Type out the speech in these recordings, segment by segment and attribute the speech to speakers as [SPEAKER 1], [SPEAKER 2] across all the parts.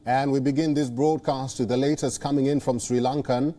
[SPEAKER 1] And we begin this broadcast with the latest coming in from Sri Lankan.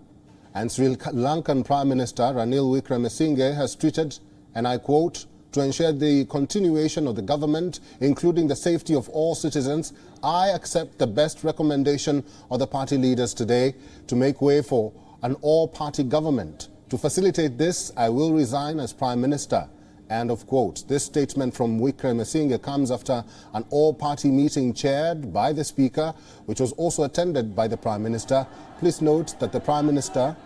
[SPEAKER 1] And Sri Lankan Prime Minister Ranil Wickremesinghe has tweeted, and I quote, "To ensure the continuation of the government, including the safety of all citizens, I accept the best recommendation of the party leaders today to make way for an all-party government. To facilitate this, I will resign as Prime Minister." End of quote. This statement from Wickremesinghe comes after an all-party meeting chaired by the Speaker, which was also attended by the Prime Minister. Please note that the Prime Minister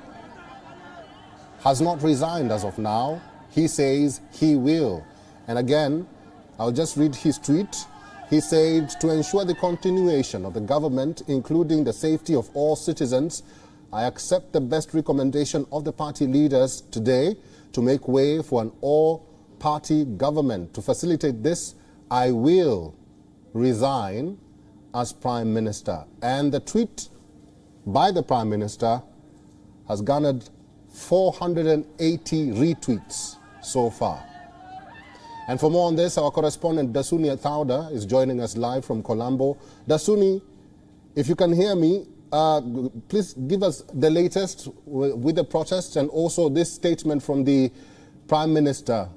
[SPEAKER 1] has not resigned as of now. He says he will. And again, I'll just read his tweet. He said, "To ensure the continuation of the government, including the safety of all citizens, I accept the best recommendation of the party leaders today to make way for an all-party government. To facilitate this, I will resign as Prime Minister." And the tweet by the Prime Minister has garnered 480 retweets so far. And for more on this, our correspondent Dasuni Thauda is joining us live from Colombo. Dasuni, if you can hear me, please give us the latest with the protests and also this statement from the Prime Minister.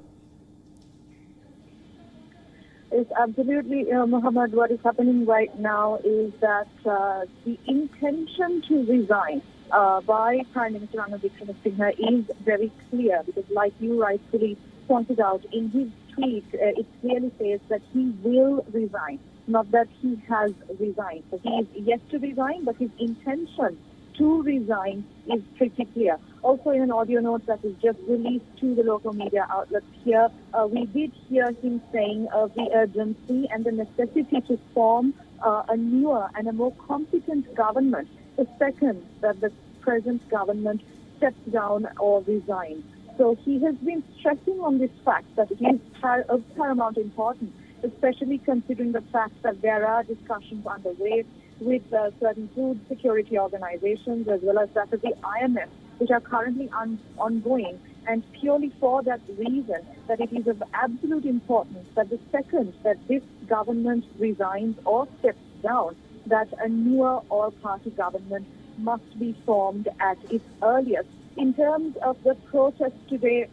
[SPEAKER 2] Yes, absolutely, Muhammad. What is happening right now is that the intention to resign by Prime Minister Ranil Wickremesinghe is very clear, because like you rightfully pointed out in his tweet, it clearly says that he will resign, not that he has resigned. So he is yet to resign, but his intention to resign is pretty clear. Also, in an audio note that was just released to the local media outlets here, we did hear him saying of the urgency and the necessity to form a newer and a more competent government the second that the present government steps down or resigns. So he has been stressing on this fact that it is of paramount importance, especially considering the fact that there are discussions underway with certain food security organizations as well as that of the IMF, which are currently ongoing. And purely for that reason, that it is of absolute importance that the second that this government resigns or steps down, that a newer all-party government must be formed at its earliest. In terms of the protest today,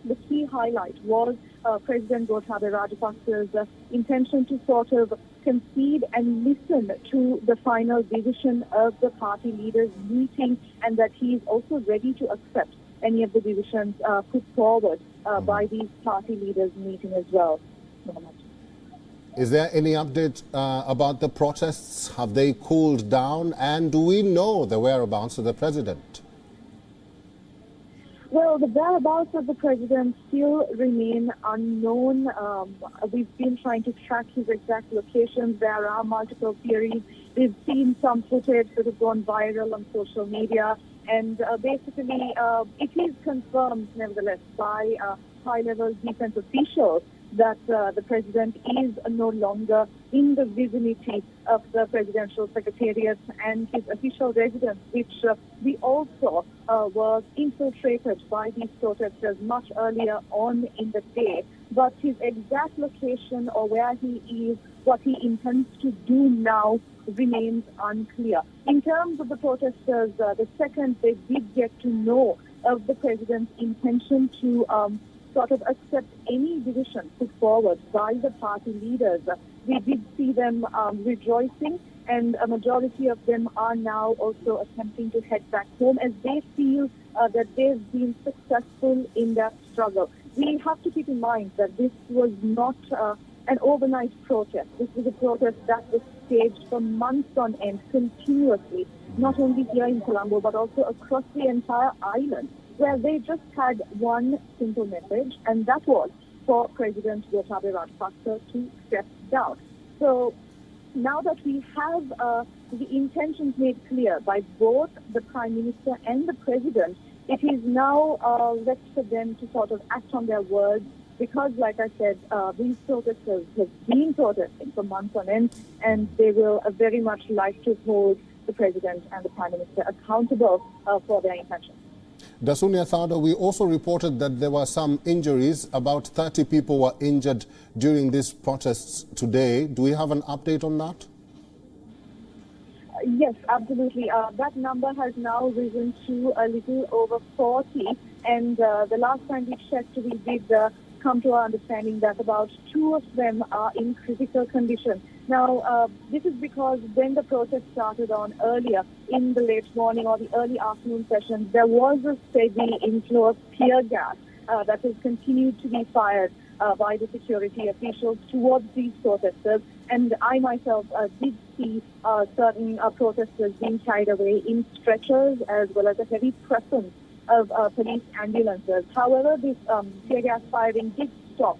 [SPEAKER 2] the key highlight was President Gotabaya Rajapaksa's intention to sort of concede and listen to the final decision of the party leaders meeting, and that he is also ready to accept any of the decisions put forward by these party leaders meeting as well.
[SPEAKER 1] Is there any update about the protests? Have they cooled down? And do we know the whereabouts of the president?
[SPEAKER 2] Well, the whereabouts of the president still remain unknown. We've been trying to track his exact location. There are multiple theories. We've seen some footage that has gone viral on social media. And basically, it is confirmed, nevertheless, by high-level defense officials that the president is no longer in the vicinity of the presidential secretariat and his official residence, which we also was infiltrated by these protesters much earlier on in the day. But his exact location or where he is, what he intends to do now, remains unclear. In terms of the protesters, the second they did get to know of the president's intention to sort of accept any decision put forward by the party leaders, we did see them rejoicing, and a majority of them are now also attempting to head back home as they feel that they've been successful in that struggle. We have to keep in mind that this was not an overnight protest. This was a protest that was staged for months on end, continuously, not only here in Colombo, but also across the entire island, where they just had one simple message, and that was for President Gotabaya Rajapaksa to step down. So now that we have the intentions made clear by both the Prime Minister and the President, it is now left for them to sort of act on their words, because, like I said, these protesters have been protesting for months on end, and they will very much like to hold the President and the Prime Minister accountable for their intentions.
[SPEAKER 1] Dasunia Thauda, we also reported that there were some injuries. About 30 people were injured during these protests today. Do we have an update on that?
[SPEAKER 2] Yes, absolutely. That number has now risen to a little over 40. And the last time we checked, we did come to our understanding that about 2 of them are in critical condition. Now, this is because when the protest started on earlier in the late morning or the early afternoon sessions, there was a steady inflow of tear gas that has continued to be fired by the security officials towards these protesters. And I myself did see certain protesters being carried away in stretchers, as well as a heavy presence of police ambulances. However, this tear gas firing did stop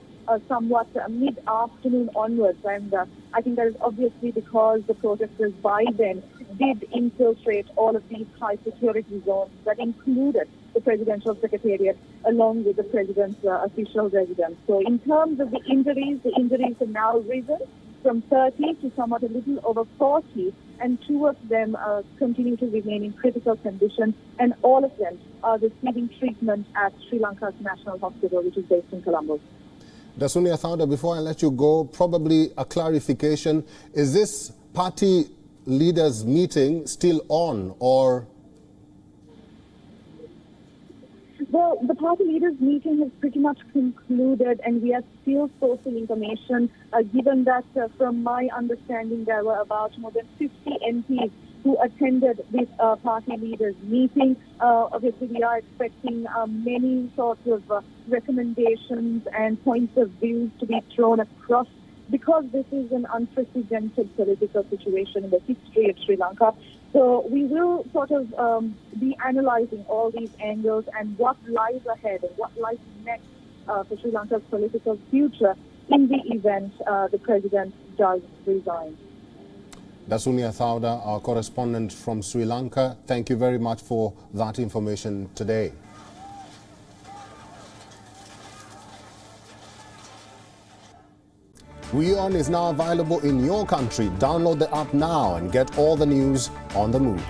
[SPEAKER 2] somewhat mid-afternoon onwards, and I think that is obviously because the protesters by then did infiltrate all of these high security zones that included the presidential secretariat along with the president's official residence. So in terms of the injuries have now risen from 30 to somewhat a little over 40, and 2 of them continue to remain in critical condition, and all of them are receiving treatment at Sri Lanka's National Hospital, which is based in Colombo.
[SPEAKER 1] Dasunia Thauda, before I let you go, probably a clarification. Is this party leaders meeting still on, or?
[SPEAKER 2] Well, the party leaders meeting has pretty much concluded, and we are still sourcing information, given that from my understanding there were about more than 50 MPs who attended this party leaders meeting. Obviously, we are expecting many sorts of recommendations and points of views to be thrown across, because this is an unprecedented political situation in the history of Sri Lanka. So we will sort of be analyzing all these angles and what lies ahead and what lies next for Sri Lanka's political future in the event the president does resign.
[SPEAKER 1] Dasunia Thauda, our correspondent from Sri Lanka, thank you very much for that information today. WION is now available in your country. Download the app now and get all the news on the move.